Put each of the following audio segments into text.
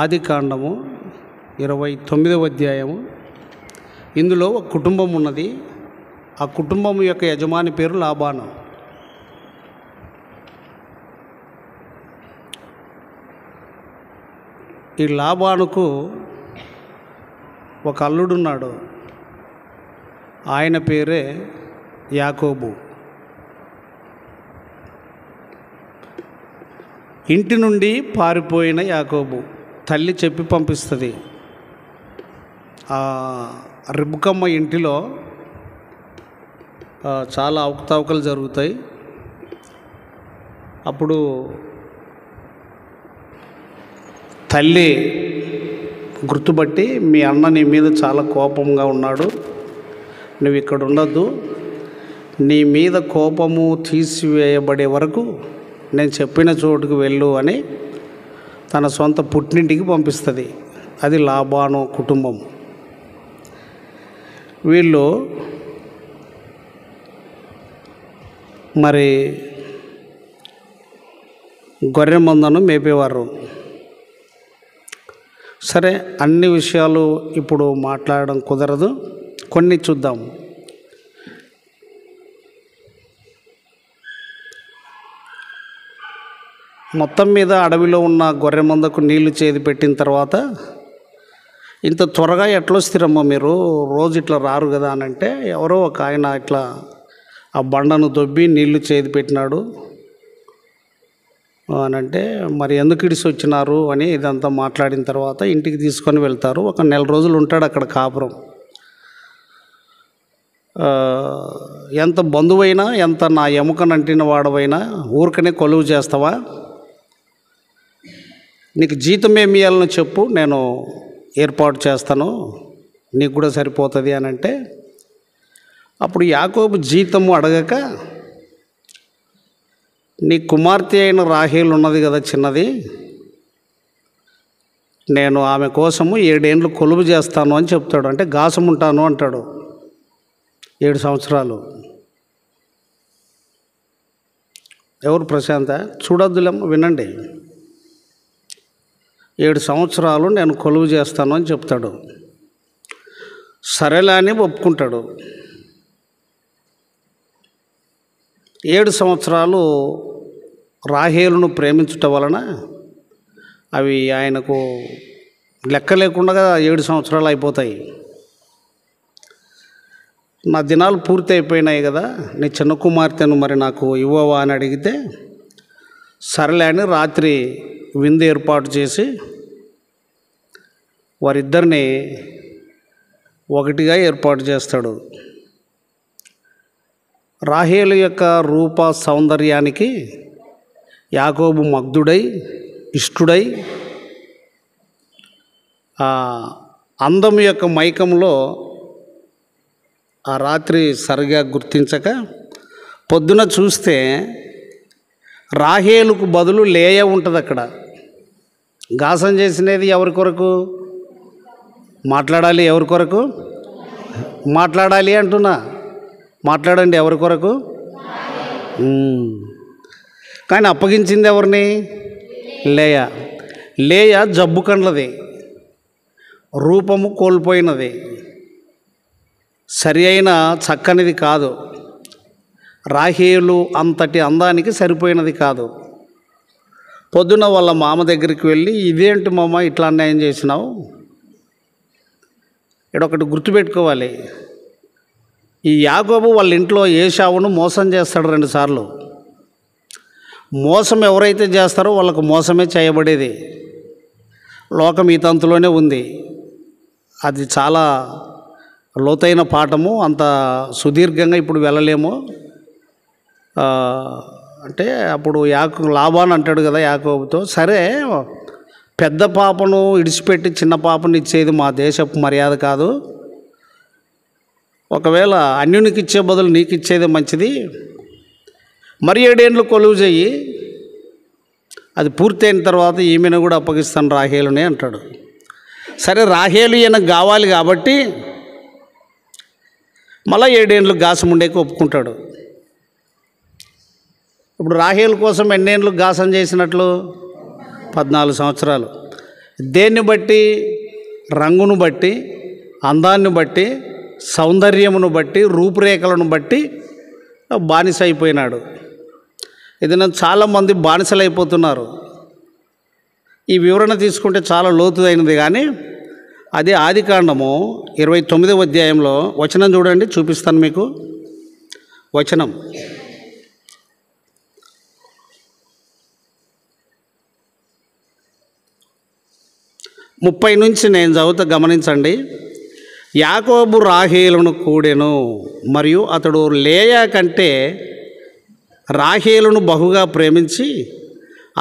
ఆదికాండము 29వ అధ్యాయము. ఇందులో ఒక కుటుంబం ఉన్నది. ఆ కుటుంబం యొక్క యజమాని పేరు లాబాను. ఈ లాబానుకు ఒక అల్లుడున్నాడు. ఆయన పేరే యాకోబు. ఇంటి నుండి పారిపోయిన యాకోబు. తల్లి చెప్పి పంపిస్తుంది. రిబ్కమ్మ ఇంటిలో చాలా అవకతవకలు జరుగుతాయి. అప్పుడు తల్లి గుర్తుపట్టి, మీ అన్న నీ మీద చాలా కోపంగా ఉన్నాడు, నువ్వు ఇక్కడ ఉండొద్దు, నీ మీద కోపము తీసివేయబడే వరకు నేను చెప్పిన చోటుకు వెళ్ళు అని తన సొంత పుట్టినింటికి పంపిస్తుంది. అది లాబాను కుటుంబం. వీళ్ళు మరి గొర్రె మందను మేపేవారు. సరే, అన్ని విషయాలు ఇప్పుడు మాట్లాడడం కుదరదు, కొన్ని చూద్దాం. మొత్తం మీద అడవిలో ఉన్న గొర్రె మందకు నీళ్లు చేది పెట్టిన తర్వాత, ఇంత త్వరగా ఎట్లా వస్తారమ్మా మీరు, రోజు ఇట్లా రారు కదా అని అంటే, ఎవరో ఒక ఆయన ఇట్లా ఆ బండను దొబ్బి నీళ్లు చేది పెట్టినాడు అని అంటే, మరి ఎందుకు ఇడిసి వచ్చినారు అని ఇదంతా మాట్లాడిన తర్వాత ఇంటికి తీసుకొని వెళ్తారు. ఒక 1 నెల రోజులు ఉంటాడు అక్కడ కాపురం. ఎంత బంధువైనా, ఎంత నా ఎముకనంటిన వాడవైనా ఊరికనే కొలువు చేస్తావా? నీకు జీతం ఏమి ఇవ్వాలని చెప్పు, నేను ఏర్పాటు చేస్తాను, నీకు కూడా సరిపోతుంది అని అంటే, అప్పుడు యాకోబు జీతము అడగక, నీ కుమార్తె అయిన రాహేలు ఉన్నది కదా చిన్నది, నేను ఆమె కోసము 7 ఏండ్లు కొలువు చేస్తాను అని చెప్తాడు. అంటే గాసముంటాను అంటాడు. 7 సంవత్సరాలు. ఎవరు ప్రశాంత? చూడొద్దులేమ్మ, వినండి. 7 సంవత్సరాలు నేను కొలువు చేస్తాను అని చెప్తాడు. సరేలే అని ఒప్పుకుంటాడు. 7 సంవత్సరాలు రాహేలును ప్రేమించటం వలన అవి ఆయనకు లెక్క లేకుండా 7 సంవత్సరాలు అయిపోతాయి. నా దినాలు పూర్తి అయిపోయినాయి కదా, నీ చిన్న కుమార్తెను మరి నాకు ఇవ్వవా అని అడిగితే, సరేలే అని రాత్రి విందు ఏర్పాటు చేసి వారిద్దరిని ఒకటిగా ఏర్పాటు చేస్తాడు. రాహేలు యొక్క రూప సౌందర్యానికి యాకోబు మగ్ధుడై, ఇష్టుడై, అందం యొక్క మైకంలో ఆ రాత్రి సరిగా గుర్తించక, పొద్దున చూస్తే రాహేలుకు బదులు లేయ ఉంటుంది అక్కడ. గాసం చేసినది ఎవరి కొరకు? మాట్లాడాలి. ఎవరి కొరకు మాట్లాడాలి అంటున్నా? మాట్లాడండి. ఎవరి కొరకు? కానీ అప్పగించింది ఎవరిని? లేయ. లేయ జబ్బు కండ్లది, రూపము కోల్పోయినది, సరి అయిన చక్కనిది కాదు. రాహేలు అంతటి అందానికి సరిపోయినది కాదు. పొద్దున వాళ్ళ మామ దగ్గరికి వెళ్ళి, ఇదేంటి మామ ఇట్లా అన్యాయం చేసినావు? ఇక్కడ ఒకటి గుర్తుపెట్టుకోవాలి, ఈ యాకోబు వాళ్ళ ఇంట్లో ఏశావును మోసం చేస్తాడు 2 సార్లు. మోసం ఎవరైతే చేస్తారో వాళ్ళకు మోసమే చేయబడేది. లోకం ఈ తంతులోనే ఉంది. అది చాలా లోతైన పాఠము, అంత సుదీర్ఘంగా ఇప్పుడు వెళ్ళలేము. అంటే అప్పుడు లాబాను అంటాడు కదా యాకోబుతో, సరే పెద్ద పాపను ఇడిచిపెట్టి చిన్న పాపను ఇచ్చేది మా దేశపు మర్యాద కాదు, ఒకవేళ అన్యునికి ఇచ్చే బదులు నీకు ఇచ్చేది మంచిది, మరి 7 ఏండ్లు కొలువు చెయ్యి, అది పూర్తయిన తర్వాత ఈమెను కూడా అప్పగిస్తాను రాహేలునే అంటాడు. సరే, రాహేలు ఈయనకు కావాలి కాబట్టి మళ్ళీ 7 ఏండ్లు గాసముండేకి ఒప్పుకుంటాడు. ఇప్పుడు రాహేలు కోసం ఎన్నేళ్ళు గాసం చేసినట్లు? 14 సంవత్సరాలు. దేన్ని బట్టి? రంగును బట్టి, అందాన్ని బట్టి, సౌందర్యమును బట్టి, రూపురేఖలను బట్టి బానిస అయిపోయినాడు. ఇది నేను చాలామంది బానిసలైపోతున్నారు. ఈ వివరణ తీసుకుంటే చాలా లోతుదైనది, కానీ అదే ఆదికాండము 29వ అధ్యాయంలో వచనం చూడండి, చూపిస్తాను మీకు. వచనం 30 నుంచి నేను చదువుతా, గమనించండి. యాకోబు రాహేలును కూడెను, మరియు అతడు లేయా కంటే రాహేలును బహుగా ప్రేమించి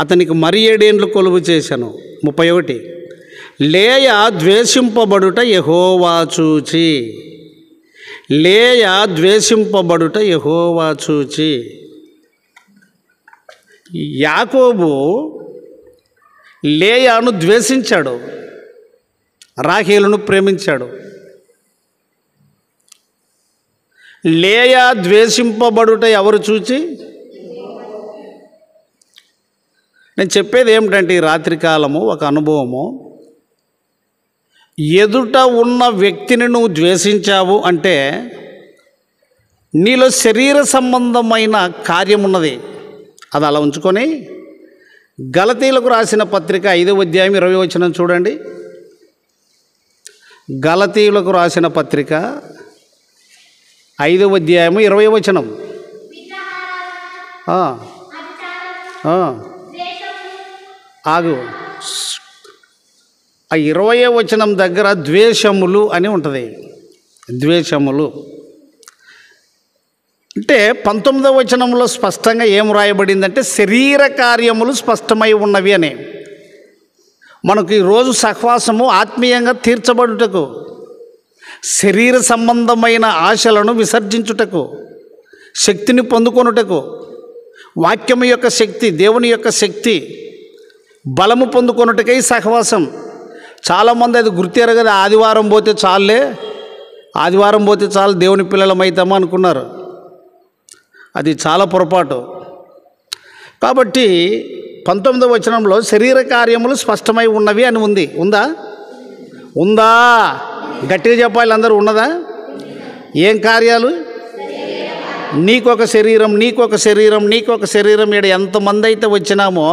అతనికి మరి 7 ఏండ్లు కొలువు చేశాను. 31 లేయా ద్వేషింపబడుట యెహోవా చూచి, లేయా ద్వేషింపబడుట యెహోవా చూచి. యాకోబు లేయాను ద్వేషించాడు, రాహేలును ప్రేమించాడు. లేయా ద్వేషింపబడుట ఎవరు చూచి? నేను చెప్పేది ఏమిటంటే, ఈ రాత్రికాలము ఒక అనుభవము. ఎదుట ఉన్న వ్యక్తిని నువ్వు ద్వేషించావు అంటే నీలో శరీర సంబంధమైన కార్యం ఉన్నది. అది అలా ఉంచుకొని గలతీలకు రాసిన పత్రిక 5వ అధ్యాయం 20వ వచనం చూడండి. గలతీలకు రాసిన పత్రిక 5వ అధ్యాయము 20వ వచనం. ఆగు. ఆ 20వ వచనం దగ్గర ద్వేషములు అని ఉంటుంది. ద్వేషములు అంటే 19వ వచనంలో స్పష్టంగా ఏం రాయబడిందంటే శరీర కార్యములు స్పష్టమై ఉన్నవి అని. మనకు ఈరోజు సహవాసము ఆత్మీయంగా తీర్చబడుటకు, శరీర సంబంధమైన ఆశలను విసర్జించుటకు, శక్తిని పొందుకొనుటకు, వాక్యము యొక్క శక్తి, దేవుని యొక్క శక్తి, బలము పొందుకొనుటకై సహవాసం. చాలామంది అది గుర్తెరగదు. ఆదివారం పోతే చాలులే, ఆదివారం పోతే చాలు దేవుని పిల్లలమైతామా అనుకున్నారు. అది చాలా పొరపాటు. కాబట్టి 19వ వచనంలో శరీర కార్యములు స్పష్టమై ఉన్నవి అని ఉంది. ఉందా? గట్టిగా చెప్పాలి అందరూ. ఉన్నదా? ఏం కార్యాలు? నీకొక శరీరం, నీకొక శరీరం, నీకొక శరీరం. ఇక్కడ ఎంతమంది అయితే వచ్చినామో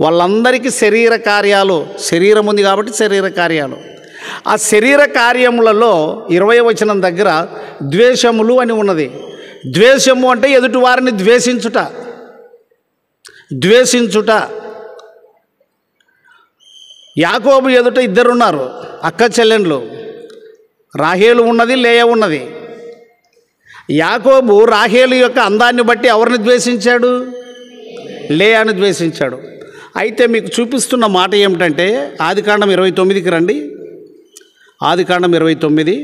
వాళ్ళందరికీ శరీర కార్యాలు. శరీరం ఉంది కాబట్టి శరీర కార్యాలు. ఆ శరీర కార్యములలో 20వ వచనం దగ్గర ద్వేషములు అని ఉన్నది. ద్వేషము అంటే ఎదుటి వారిని ద్వేషించుట. యాకోబు ఎదుట ఇద్దరున్నారు, అక్క చెల్లెండ్లు. రాహేలు ఉన్నది, లేయా ఉన్నది. యాకోబు రాహేలు యొక్క అందాన్ని బట్టి ఎవరిని ద్వేషించాడు? లేయాను ద్వేషించాడు. అయితే మీకు చూపిస్తున్న మాట ఏమిటంటే, ఆదికాండం 29కి రండి. ఆదికాండం 29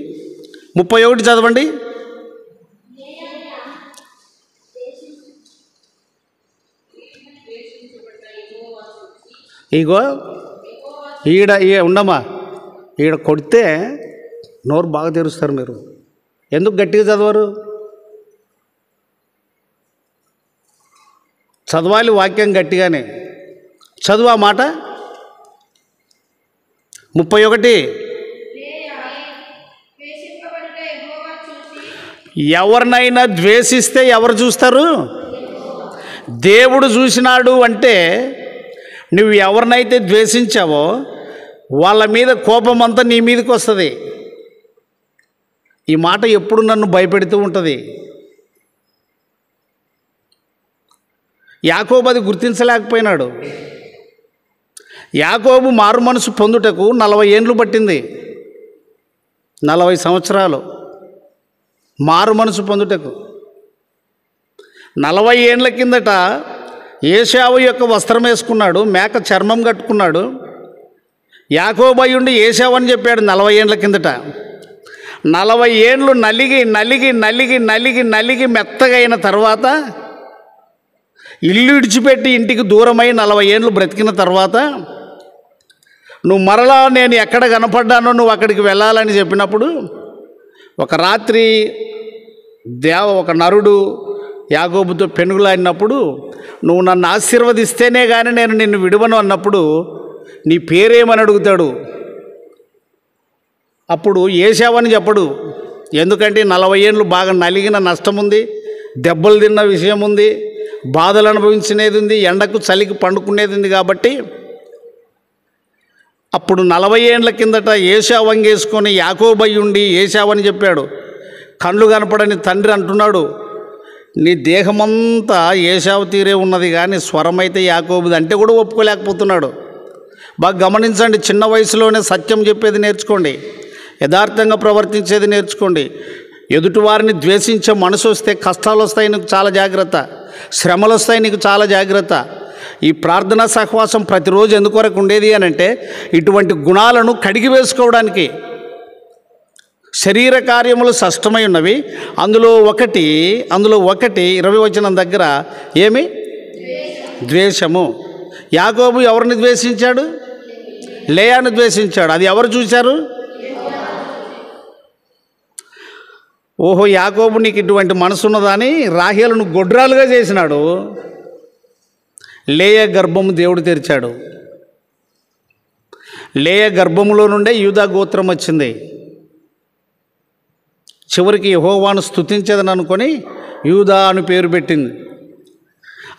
31 చదవండి. ఇగో ఉండమ్మా, ఈడ కొడితే నోరు బాగా తెరుస్తారు మీరు. ఎందుకు గట్టిగా చదవరు? చదవాలి వాక్యం గట్టిగానే. చదువు ఆ మాట. 31 ఎవరినైనా ద్వేషిస్తే ఎవరు చూస్తారు? దేవుడు చూసినాడు. అంటే నువ్వు ఎవరినైతే ద్వేషించావో వాళ్ళ మీద కోపం అంతా నీ మీదకి వస్తుంది. ఈ మాట ఎప్పుడు నన్ను భయపెడుతూ ఉంటుంది. యాకోబు అది గుర్తించలేకపోయినాడు. యాకోబు మారు మనసు పొందుటకు 40 ఏండ్లు పట్టింది. 40 సంవత్సరాలు మారు మనసు పొందుటకు. 40 ఏండ్ల కిందట ఏశావు యొక్క వస్త్రం వేసుకున్నాడు, మేక చర్మం కట్టుకున్నాడు. యాకోబు అయ్యుండి ఏశావు అని చెప్పాడు 40 ఏండ్ల కిందట. 40 ఏండ్లు నలిగి నలిగి నలిగి నలిగి నలిగి మెత్తగైన తర్వాత, ఇల్లు ఇడిచిపెట్టి ఇంటికి దూరమై 40 ఏండ్లు బ్రతికిన తర్వాత, నువ్వు మరలా నేను ఎక్కడ కనపడ్డానో నువ్వు అక్కడికి వెళ్ళాలని చెప్పినప్పుడు, ఒక రాత్రి ఒక నరుడు యాకోబుతో పెనుగులాడినప్పుడు, నువ్వు నన్ను ఆశీర్వదిస్తేనే కానీ నేను నిన్ను విడువను అన్నప్పుడు నీ పేరేమని అడుగుతాడు. అప్పుడు ఏశావని చెప్పడు. ఎందుకంటే 40 ఏళ్ళు బాగా నలిగిన నష్టం ఉంది, దెబ్బలు తిన్న విషయం ఉంది, బాధలు అనుభవించినది ఉంది, ఎండకు చలికి పండుకునేది ఉంది. కాబట్టి అప్పుడు 40 ఏళ్ళ కిందట ఏశావు వంగేసుకొని యాకోబయ్య ఉండి ఏశావని చెప్పాడు. కళ్ళు కనపడని తండ్రి అంటున్నాడు, నీ దేహమంతా ఏశావు తీరే ఉన్నది కానీ స్వరమైతే యాకోబుది అంటే కూడా ఒప్పుకోలేకపోతున్నాడు. బాగా గమనించండి, చిన్న వయసులోనే సత్యం చెప్పేది నేర్చుకోండి, యథార్థంగా ప్రవర్తించేది నేర్చుకోండి. ఎదుటివారిని ద్వేషించే మనసు వస్తే కష్టాలు వస్తాయి, నీకు చాలా జాగ్రత్త. శ్రమలు వస్తాయి, నీకు చాలా జాగ్రత్త. ఈ ప్రార్థనా సహవాసం ప్రతిరోజు ఎందుకొరకు ఉండేది అని అంటే ఇటువంటి గుణాలను కడిగి వేసుకోవడానికి. శరీర కార్యములు షష్టమై ఉన్నవి, అందులో ఒకటి 20 వచనం దగ్గర ఏమి? ద్వేషము. యాకోబు ఎవరిని ద్వేషించాడు? లేయాను ద్వేషించాడు. అది ఎవరు చూశారు? ఓహో, యాకోబు నీకు ఇటువంటి మనసు ఉన్నదని రాహేలును గొడ్రాలుగా చేసినాడు. లేయ గర్భము దేవుడు తెరిచాడు. లేయ గర్భములో నుండే యూదా గోత్రం వచ్చింది. చివరికి యెహోవాను స్తుతించేదని అనుకొని యూదా అని పేరు పెట్టింది.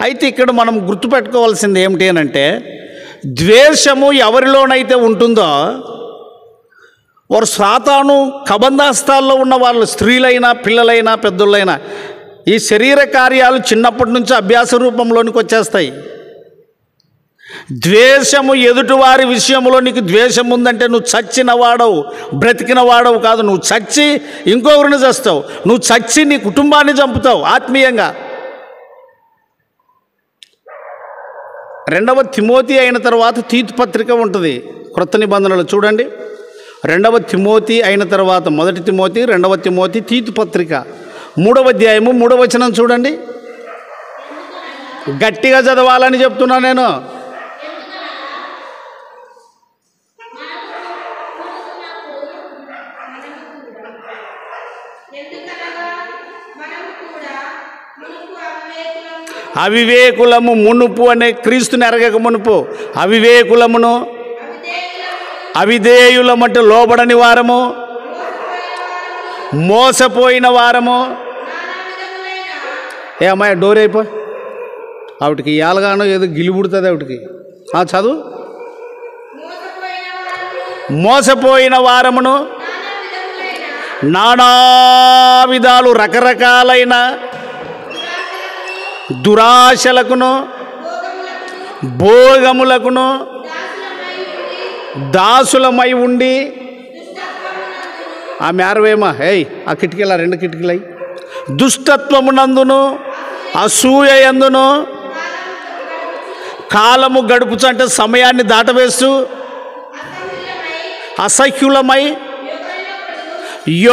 అయితే ఇక్కడ మనం గుర్తుపెట్టుకోవాల్సింది ఏమిటి అని అంటే, ద్వేషము ఎవరిలోనైతే ఉంటుందో వారు సాతాను కబంధాస్తాల్లో ఉన్న వాళ్ళు, స్త్రీలైనా పిల్లలైనా పెద్దోళ్ళైనా, ఈ శరీర కార్యాలు చిన్నప్పటి నుంచి అభ్యాస రూపంలోనికి వచ్చేస్తాయి. ద్వేషము ఎదుటివారి విషయంలో నీకు ద్వేషం ఉందంటే నువ్వు చచ్చిన వాడవు, బ్రతికిన వాడవు కాదు. నువ్వు చచ్చి ఇంకొకరిని చస్తావు, నువ్వు చచ్చి నీ కుటుంబాన్ని చంపుతావు ఆత్మీయంగా. 2వ తిమోతి అయిన తర్వాత తీతు పత్రిక ఉంటుంది క్రొత్త నిబంధనలు. చూడండి, 2వ తిమోతి అయిన తర్వాత 1 తిమోతి, 2వ తిమోతి, తీతు పత్రిక 3వ అధ్యాయము 3వ వచనం చూడండి. గట్టిగా చదవాలని చెప్తున్నా నేను. అవివేకులము మునుపు అనే క్రీస్తుని ఎరగక మునుపు అవివేకులమును, అవిధేయులమంటే లోబడని వారము, మోసపోయిన వారము. ఏ అమ్మాయి డోర్ అయిపో, ఆవిటికి ఏలగానో ఏదో గిలిబుడుతుంది ఆవిటికి. చదువు. మోసపోయిన వారమును, నానా విధాలు రకరకాలైన దురాశలకును భోగములకును దాసులమై ఉండి. ఆ మేరవేమా ఆ కిటికీల 2 కిటికీలై దుష్టత్వమునందును అసూయ యందును కాలము గడుపుచు, అంటే సమయాన్ని దాటవేస్తూ, అసహ్యులమై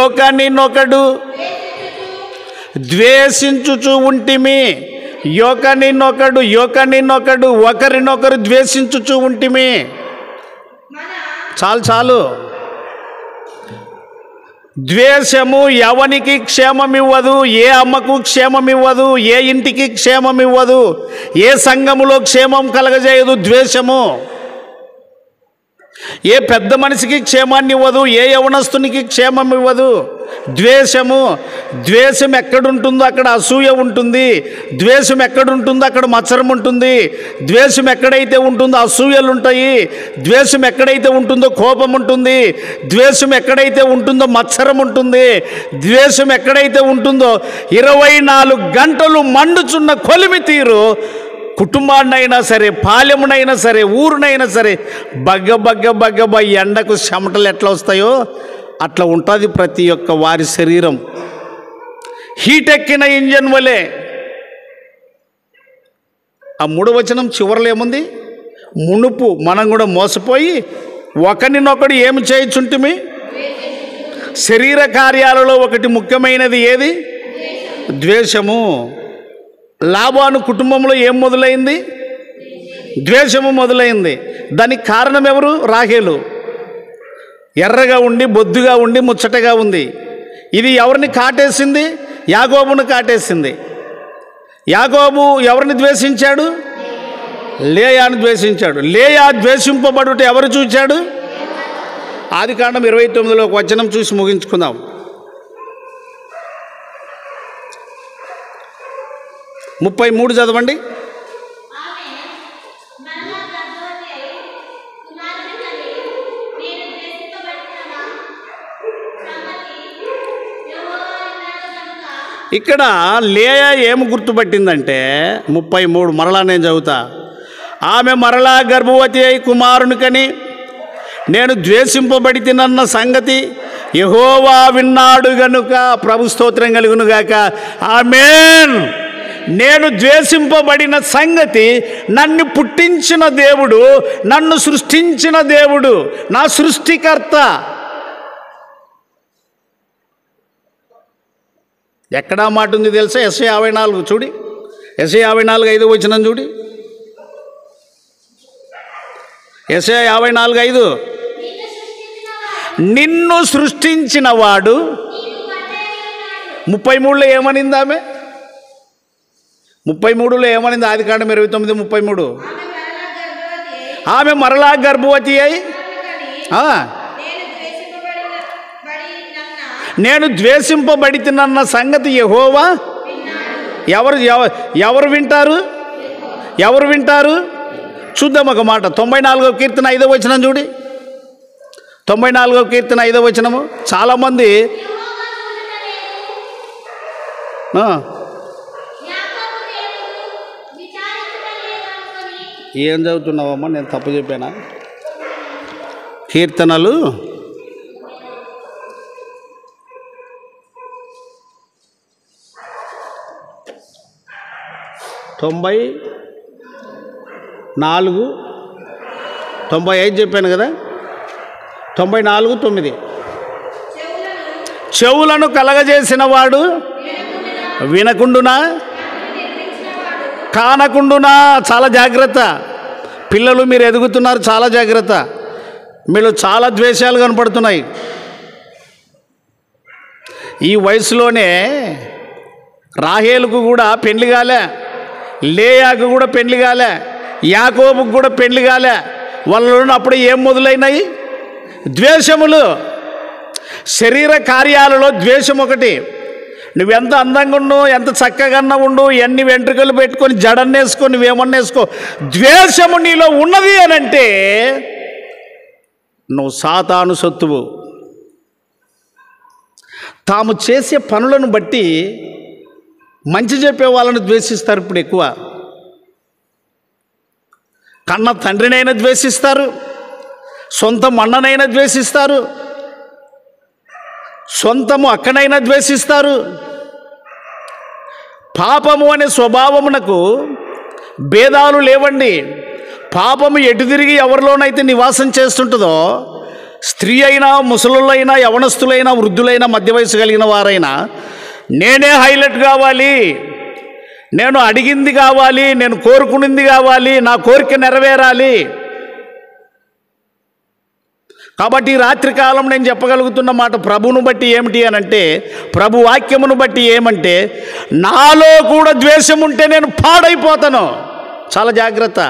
ఒకనినొకడు ద్వేషించుచు ఉంటిమి. ఒకరినొకరు ద్వేషించుచు ఉంటిమి. చాలు. ద్వేషము ఎవనికి క్షేమమివ్వదు, ఏ అమ్మకు క్షేమమివ్వదు, ఏ ఇంటికి క్షేమమివ్వదు, ఏ సంఘములో క్షేమం కలగజేయదు ద్వేషము. ఏ పెద్ద మనిషికి క్షేమాన్ని ఇవ్వదు, ఏ యవనస్తునికి క్షేమం ఇవ్వదు ద్వేషము. ద్వేషం ఎక్కడుంటుందో అక్కడ అసూయ ఉంటుంది, ద్వేషం ఎక్కడుంటుందో అక్కడ మత్సరం ఉంటుంది, ద్వేషం ఎక్కడైతే ఉంటుందో అసూయలు ఉంటాయి, ద్వేషం ఎక్కడైతే ఉంటుందో కోపం ఉంటుంది, ద్వేషం ఎక్కడైతే ఉంటుందో మత్సరం ఉంటుంది, ద్వేషం ఎక్కడైతే ఉంటుందో 24 గంటలు మండుచున్న కొలిమి తీరు కుటుంబాన్నైనా సరే, పాలెమునైనా సరే, ఊరునైనా సరే బగ్గ ఎండకు చెమటలు ఎట్లా వస్తాయో అట్లా ఉంటుంది ప్రతి ఒక్క వారి శరీరం. హీట్ ఎక్కిన ఇంజన్ వలె. ఆ 3వ వచనం చివరిలో ఏముంది? మునుపు మనం కూడా మోసపోయి ఒకరినొకడు ఏమి చేయుచుంటిమి? శరీర కార్యాలలో ఒకటి ముఖ్యమైనది ఏది? ద్వేషము. లాబాను కుటుంబంలో ఏం మొదలైంది? ద్వేషము మొదలైంది. దానికి కారణం ఎవరు? రాహేలు. ఎర్రగా ఉండి, బొద్దుగా ఉండి, ముచ్చటగా ఉంది. ఇది ఎవరిని కాటేసింది? యాకోబును కాటేసింది. యాకోబు ఎవరిని ద్వేషించాడు? లేయాను ద్వేషించాడు. లేయా ద్వేషింపబడుట ఎవరు చూచాడు? ఆదికాండం 29లో ఒక వచనం చూసి ముగించుకుందాం. 33 చదవండి. ఇక్కడ లేయా ఏమి గుర్తుపట్టిందంటే 33 మరలా నేను చదువుతా. ఆమె మరలా గర్భవతి అయి కుమారునికని నేను ద్వేషింపబడితినన్న సంగతి యెహోవా విన్నాడు గనుక, ప్రభు స్తోత్రం కలుగునుగాక, ఆమేన్. నేను ద్వేషింపబడిన సంగతి నన్ను పుట్టించిన దేవుడు, నన్ను సృష్టించిన దేవుడు, నా సృష్టికర్త. ఎక్కడా మాట ఉంది తెలుసా? యెషయా 54 చూడి, యెషయా 54 5 వచనం చూడి. యెషయా 54 5, నిన్ను సృష్టించిన వాడు. 33లో ఏమనింది ఆమె? 33లో ఏమనింది? ఆదికాండం 29:33. ఆమె మరలా గర్భవతి అయి నేను ద్వేషింపబడితినన్న సంగతి యెహోవా. ఎవరు వింటారు? ఎవరు వింటారు? చూద్దాం ఒక మాట. 94వ కీర్తన 5వ వచనం చూడి. 94వ కీర్తన 5వ వచనము. చాలామంది ఏం చదువుతున్నావమ్మా? నేను తప్పు చెప్పానా? కీర్తనలు 94, 95 చెప్పాను కదా. 94, 9. చెవులను కలగజేసిన వాడు వినకుండునా, కానకుండునా. చాలా జాగ్రత్త పిల్లలు, మీరు ఎదుగుతున్నారు, చాలా జాగ్రత్త. మీరు చాలా ద్వేషాలు కనపడుతున్నాయి ఈ వయసులోనే. రాహేలుకు కూడా పెళ్లి కాలే, లేయాకు కూడా పెళ్లి కాలే, యాకోబుకు కూడా పెళ్లి కాలే. వాళ్ళలో అప్పుడు ఏం మొదలైనాయి? ద్వేషములు. శరీర కార్యాలలో ద్వేషం ఒకటి. నువ్వెంత అందంగా ఉండు, ఎంత చక్కగా ఉండు, ఎన్ని వెంట్రుకలు పెట్టుకొని జడన్నేసుకో, నువ్వేమన్నా వేసుకో, ద్వేషము నీలో ఉన్నది అనంటే నువ్వు సాతాను సొత్తువు. తాము చేసే పనులను బట్టి మంచి చెప్పే వాళ్ళని ద్వేషిస్తారు ఇప్పుడు ఎక్కువ. కన్న తండ్రినైనా ద్వేషిస్తారు, సొంత అన్ననైనా ద్వేషిస్తారు, సొంతము అక్కనైనా ద్వేషిస్తారు. పాపము అనే స్వభావమునకు భేదాలు లేవండి. పాపము ఎటు తిరిగి ఎవరిలోనైతే నివాసం చేస్తుంటుందో, స్త్రీ అయినా, ముసలులైనా, యవనస్తులైనా, వృద్ధులైనా, మధ్య వయసు కలిగిన వారైనా, నేనే హైలైట్ కావాలి, నేను అడిగింది కావాలి, నేను కోరుకునింది కావాలి, నా కోరిక నెరవేరాలి. కాబట్టి రాత్రికాలం నేను చెప్పగలుగుతున్న మాట ప్రభువును బట్టి ఏమిటి అని అంటే, ప్రభు వాక్యమును బట్టి ఏమంటే, నాలో కూడా ద్వేషం ఉంటే నేను పాడైపోతాను. చాలా జాగ్రత్త.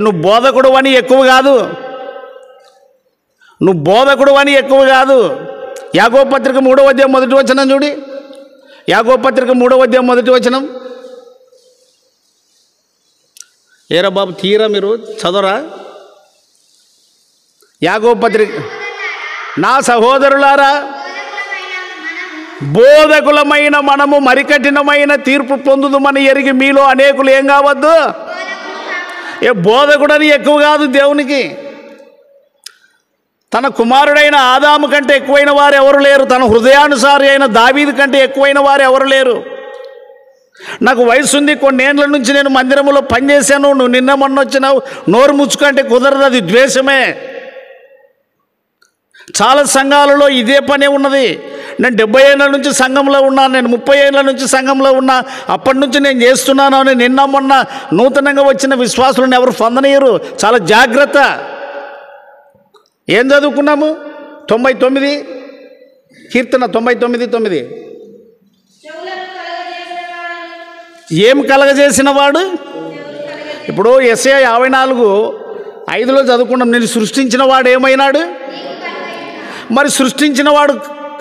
నువ్వు బోధకుడు అని ఎక్కువ కాదు, నువ్వు బోధకుడు అని ఎక్కువ కాదు. యాకోబు పత్రిక 3వ అధ్యాయం 1వ వచనం చూడి. యాకోబు పత్రిక 3వ అధ్యాయం 1వ వచనం. ఏరా బాబు, తీరా మీరు చదవరా? యాకోబు పత్రిక. నా సహోదరులారా, బోధకులమైన మనము మరి కఠినమైన తీర్పు పొందుదుమని ఎరిగి మీలో అనేకులు ఏం కావద్దు. బోధకుడని ఎక్కువ కాదు దేవునికి. తన కుమారుడైన ఆదాము కంటే ఎక్కువైన వారు ఎవరు లేరు. తన హృదయానుసారి అయిన దావీదు కంటే ఎక్కువైన వారు ఎవరు లేరు. నాకు వయసు ఉంది, కొన్నేళ్ల నుంచి నేను మందిరంలో పనిచేశాను, నువ్వు నిన్న మొన్న వచ్చినావు, నోరు ముచ్చుకంటే కుదరదు, అది ద్వేషమే. చాలా సంఘాలలో ఇదే పనే ఉన్నది. నేను 70 ఏళ్ళ నుంచి సంఘంలో ఉన్నాను, నేను 30 ఏళ్ళ నుంచి సంఘంలో ఉన్నా, అప్పటి నుంచి నేను చేస్తున్నాను అని నిన్న మొన్న నూతనంగా వచ్చిన విశ్వాసులను ఎవరు పొందనీయరు. చాలా జాగ్రత్త. ఏం చదువుకున్నాము? 99 కీర్తన 99:9. ఏం కలగజేసిన వాడు? ఇప్పుడు యెషయా 54:5లో చదువుకున్నాం, నేను సృష్టించిన వాడు ఏమైనాడు? మరి సృష్టించిన వాడు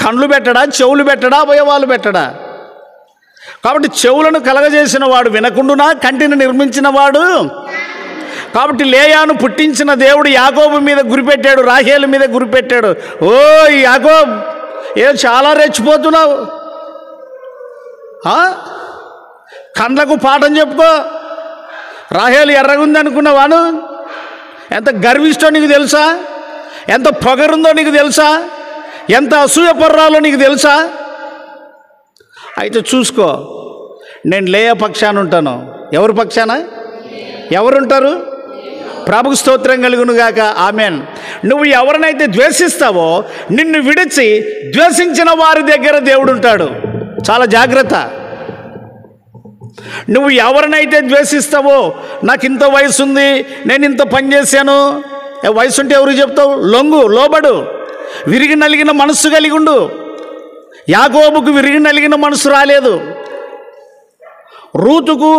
కళ్ళు పెట్టడా, చెవులు పెట్టడా, అవయవాలు పెట్టడా? కాబట్టి చెవులను కలగజేసిన వాడు వినకుండునా, కంటిని నిర్మించిన వాడు. కాబట్టి లేయాను పుట్టించిన దేవుడు యాకోబు మీద గురిపెట్టాడు, రాహేలు మీద గురిపెట్టాడు. ఓ యాకోబ్, చాలా రెచ్చిపోతున్నావు, కండ్లకు పాఠం చెప్పుకో. రాహేలు ఎర్రగుంది అనుకున్నావాను? ఎంత గర్విష్టో నీకు తెలుసా? ఎంత పొగరుందో నీకు తెలుసా? ఎంత అసూయపర్రాలో నీకు తెలుసా? అయితే చూసుకో, నేను లేయ పక్షాన ఉంటాను. ఎవరి పక్షాన? ఎవరుంటారు? ప్రభుకు స్తోత్రం కలుగును గాక, ఆమెన్. నువ్వు ఎవరినైతే ద్వేషిస్తావో నిన్ను విడిచి ద్వేషించిన వారి దగ్గర దేవుడు ఉంటాడు. చాలా జాగ్రత్త. నువ్వు ఎవరినైతే ద్వేషిస్తావో, నాకు ఇంత వయసు ఉంది, నేను ఇంత పని చేశాను. వయసు ఉంటే ఎవరికి చెప్తావు? లొంగు, లోబడు, విరిగి నలిగిన మనస్సు కలిగి ఉండు. యాకోబుకు విరిగి నలిగిన మనసు రాలేదు, రూతుకు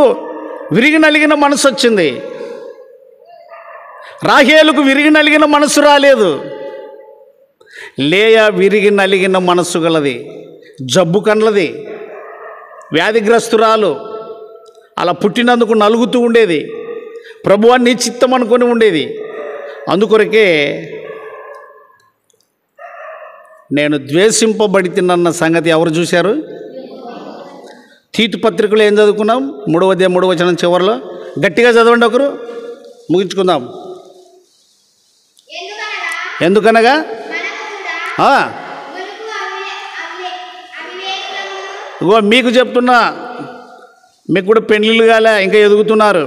విరిగి నలిగిన మనసు వచ్చింది, రాహేలుకు విరిగి నలిగిన మనసు రాలేదు. లేయా విరిగి నలిగిన మనస్సు గలది, జబ్బు కండ్లది, వ్యాధిగ్రస్తురాలు. అలా పుట్టినందుకు నలుగుతూ ఉండేది, ప్రభువా నీ చిత్తం అనుకొని ఉండేది. అందుకొరకే నేను ద్వేషింపబడితినన్న సంగతి ఎవరు చూశారు? తీతు పత్రికలో ఏం చదువుకున్నాం? 3వ అధ్యాయం 3వ వచనం చివరిలో. గట్టిగా చదవండి, ఒకరు ముగించుకుందాం. ఎందుకనగా ఇగో మీకు చెప్తున్నా, మీకు కూడా పెళ్ళిళ్ళు కాలే, ఇంకా ఎదుగుతున్నారు.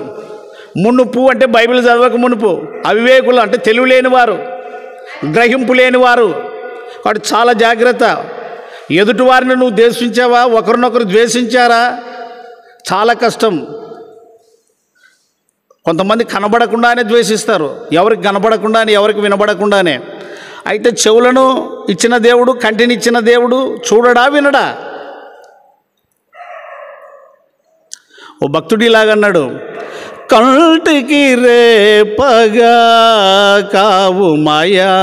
మునుపు అంటే బైబిల్ చదవక మునుపు అవివేకులు అంటే తెలివి లేనివారు, గ్రహింపు లేనివారు. కాబట్టి చాలా జాగ్రత్త. ఎదుటివారిని నువ్వు ద్వేషించావా? ఒకరినొకరు ద్వేషించారా? చాలా కష్టం. కొంతమంది కనబడకుండానే ద్వేషిస్తారు, ఎవరికి కనబడకుండానే, ఎవరికి వినబడకుండానే. అయితే చెవులను ఇచ్చిన దేవుడు, కంటిని ఇచ్చిన దేవుడు చూడడా, వినడా? ఓ భక్తుడు ఇలాగన్నాడు, కంటికి రేపగా కావు మాయా,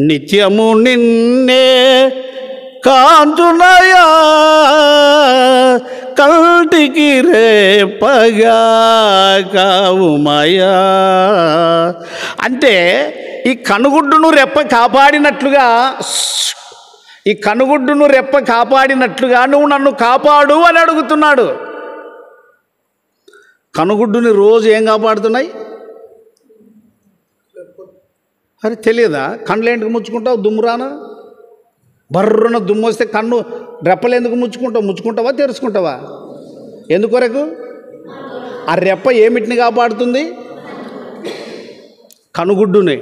నిత్యము నిన్నే కాంతునయా, కంటికి రేపగా కావు మాయా. అంటే ఈ కనుగుడ్డును రెప్ప కాపాడినట్లుగా, ఈ కనుగుడ్డును రెప్ప కాపాడినట్లుగా నువ్వు నన్ను కాపాడు అని అడుగుతున్నాడు. కనుగుడ్డుని రోజు ఏం కాపాడుతున్నాయి? అరే తెలియదా? కళ్ళు ఎందుకు ముచ్చుకుంటావు? దుమ్మురానా బర్రున దుమ్ము వస్తే కన్ను రెప్పలు ఎందుకు ముచ్చుకుంటావు? ముచ్చుకుంటావా, తెరుచుకుంటావా? ఎందుకొరకు? ఆ రెప్ప ఏమిటిని కాపాడుతుంది? కనుగుడ్డుని.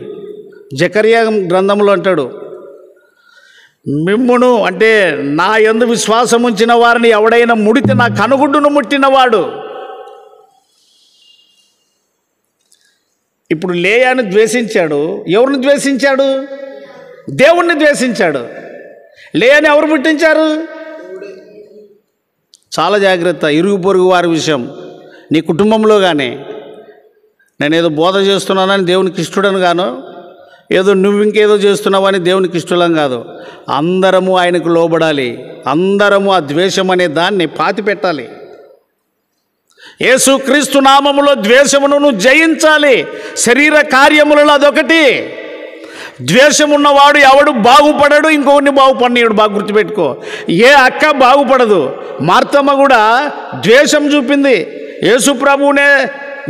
జకర్యా గ్రంథంలో అంటాడు, మిమ్మును అంటే నా యందు విశ్వాసం ఉంచిన వారిని ఎవడైనా ముడితే నా కనుగుడ్డును ముట్టినవాడు. ఇప్పుడు లేయాను ద్వేషించాడు. ఎవరిని ద్వేషించాడు? దేవుణ్ణి ద్వేషించాడు. లేయాని ఎవరు పుట్టించారు? చాలా జాగ్రత్త. ఇరుగు పొరుగు వారి విషయం, నీ కుటుంబంలో కానీ, నేనేదో బోధ చేస్తున్నానని దేవునికి ఇష్టడని గాను, ఏదో నువ్వు ఇంకేదో చేస్తున్నావని దేవునికి ఇష్టం కాదు. అందరము ఆయనకు లోబడాలి. అందరము ఆ ద్వేషం అనే దాన్ని పాతి పెట్టాలి. యేసుక్రీస్తు నామములో ద్వేషమును నువ్వు జయించాలి. శరీర కార్యములలో అదొకటి. ద్వేషమున్నవాడు ఎవడు బాగుపడడు, ఇంకొకరిని బాగుపడనీయుడు. బాగా గుర్తుపెట్టుకో. ఏ అక్క బాగుపడదు. మార్తమ్మ కూడా ద్వేషం చూపింది, యేసు ప్రభువునే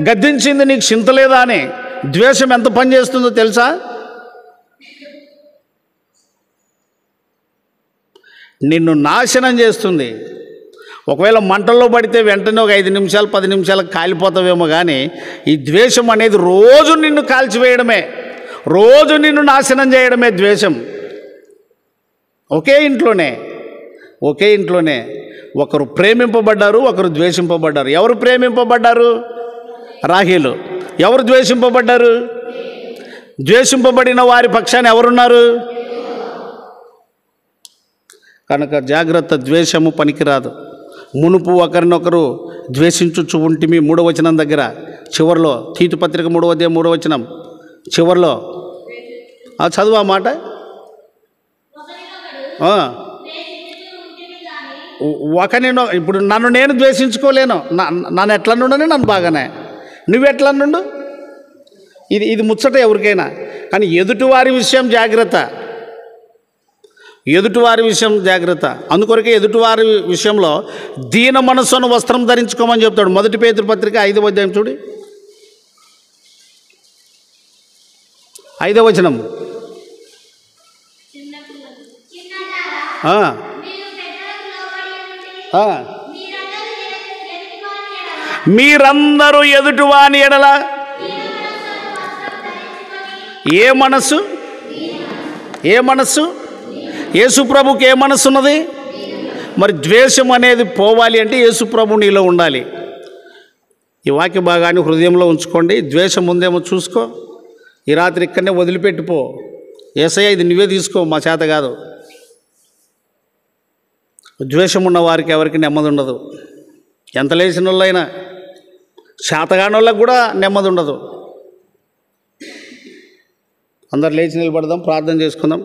గద్దించింది, నీకు చింతలేదా అని. ద్వేషం ఎంత పని చేస్తుందో తెలుసా? నిన్ను నాశనం చేస్తుంది. ఒకవేళ మంటల్లో పడితే వెంటనే ఒక 5 నిమిషాలు 10 నిమిషాలకు కాలిపోతావేమో, కానీ ఈ ద్వేషం అనేది రోజు నిన్ను కాల్చివేయడమే, రోజు నిన్ను నాశనం చేయడమే ద్వేషం. ఒకే ఇంట్లోనే ఒకరు ప్రేమింపబడ్డారు, ఒకరు ద్వేషింపబడ్డారు. ఎవరు ప్రేమింపబడ్డారు? రాహేలు. ఎవరు ద్వేషింపబడ్డారు? ద్వేషింపబడిన వారి పక్షాన ఎవరున్నారు? కనుక జాగ్రత్త, ద్వేషము పనికిరాదు. మునుపు ఒకరినొకరు ద్వేషించుచు ఉంటిమి 3వ వచనం దగ్గర చివరిలో, తీతు పత్రిక 3వ అధ్యాయం 3వ వచనం చివరిలో చదువు ఆ మాట. ఇప్పుడు నన్ను నేను ద్వేషించుకోలేను, నన్ను ఎట్లా నుండని నన్ను బాగానే, నువ్వు ఎట్లా నుండు, ఇది ముచ్చట ఎవరికైనా. కానీ ఎదుటివారి విషయం జాగ్రత్త, ఎదుటివారి విషయం జాగ్రత్త. అందుకొరకే ఎదుటివారి విషయంలో దీన మనస్సును వస్త్రం ధరించుకోమని చెప్తాడు. 1 పేతురు పత్రిక 5వ అధ్యాయం చూడి 5వ వచనం. మీరందరూ ఎదుటివాని ఎడల ఏ మనస్సు, ఏ మనస్సు, యేసుప్రభుకి ఏ మనస్సు ఉన్నది? మరి ద్వేషం అనేది పోవాలి అంటే యేసుప్రభు నీలో ఉండాలి. ఈ వాక్య భాగాన్ని హృదయంలో ఉంచుకోండి. ద్వేషం ఉందేమో చూసుకో, ఈ రాత్రి ఇక్కడనే వదిలిపెట్టిపో. యేసయ్య ఇది నువ్వే తీసుకో, మా చేత కాదు. ద్వేషం ఉన్న వారికి ఎవరికి నెమ్మది ఉండదు. ఎంత లేచిన వాళ్ళైనా, శాతగాని వాళ్ళకి కూడా నెమ్మది ఉండదు. అందరు లేచి నిలబడదాం, ప్రార్థన చేసుకుందాం.